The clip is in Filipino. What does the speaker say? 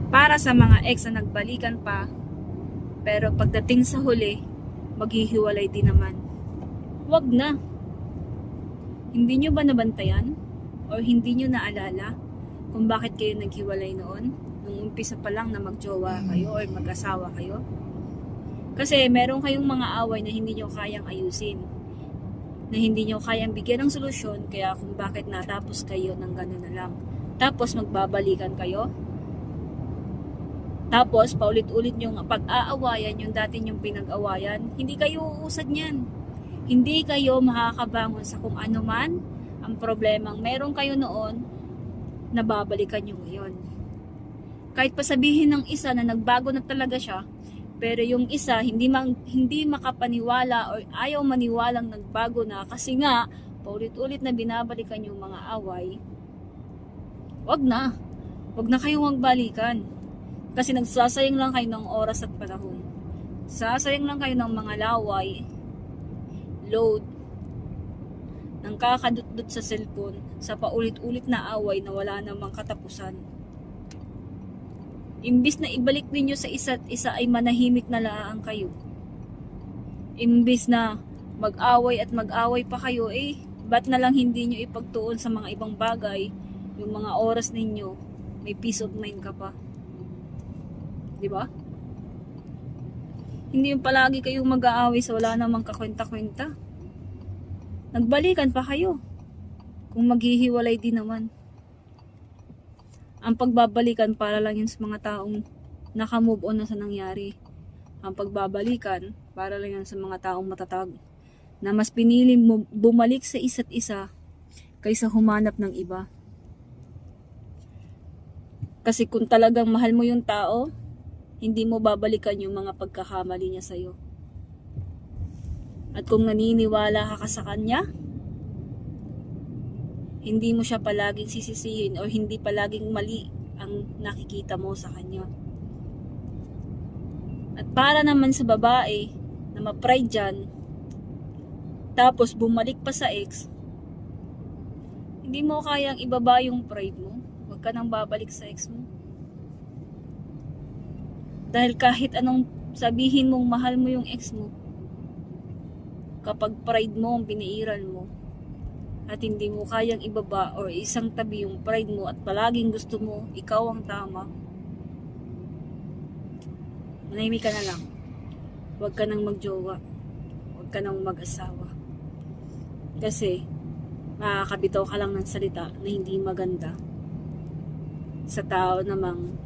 Para sa mga ex na nagbalikan pa, pero pagdating sa huli, maghihiwalay din naman. Wag na. Hindi nyo ba nabantayan? O hindi nyo naalala kung bakit kayo naghiwalay noon? Nung umpisa pa lang na magjowa kayo o mag-asawa kayo? Kasi meron kayong mga away na hindi nyo kayang ayusin. Na hindi nyo kayang bigyan ng solusyon, kaya kung bakit natapos kayo ng gano'n na lang. Tapos magbabalikan kayo. Tapos paulit-ulit yung pag-aawayan yung dati nyong pinag-awayan. Hindi kayo uusad niyan. Hindi kayo makakabangon sa kung ano man ang problemang meron kayo noon, nababalikan nyo ngayon. Kahit pa sabihin ng isa na nagbago na talaga siya, pero yung isa hindi makapaniwala o ayaw maniwalang nagbago na kasi nga paulit-ulit na binabalikan yung mga away, wag na. Wag na kayong magbalikan. Kasi nagsasayang lang kayo ng oras at panahon. Sasayang lang kayo ng mga laway, load, ng kakadutdut sa cellphone, sa paulit-ulit na away na wala namang katapusan. Imbis na ibalik ninyo sa isa't isa ay manahimik na lang kayo. Imbis na mag-away at mag-away pa kayo, ba't na lang hindi nyo ipagtuon sa mga ibang bagay, yung mga oras ninyo, may peace of mind ka pa. Diba? Hindi yung palagi kayong mag-aaway sa wala namang kakwenta-kwenta. Nagbalikan pa kayo. Kung maghihiwalay din naman. Ang pagbabalikan para lang yun sa mga taong nakamove on na sa nangyari. Ang pagbabalikan para lang yan sa mga taong matatag na mas pinili bumalik sa isa't isa kaysa humanap ng iba. Kasi kung talagang mahal mo yung tao, hindi mo babalikan yung mga pagkakamali niya sa'yo. At kung naniniwala ka sa kanya, hindi mo siya palaging sisisihin o hindi palaging mali ang nakikita mo sa kanya. At para naman sa babae na ma-pride dyan, tapos bumalik pa sa ex, hindi mo kayang ibaba yung pride mo. Huwag ka nang babalik sa ex mo. Dahil kahit anong sabihin mong mahal mo yung ex mo, kapag pride mo ang piniiral mo, at hindi mo kayang ibaba o isang tabi yung pride mo at palaging gusto mo ikaw ang tama, manahimik ka na lang. Huwag ka nang magjowa. Huwag ka nang mag-asawa. Kasi makakabitaw ka lang ng salita na hindi maganda sa tao namang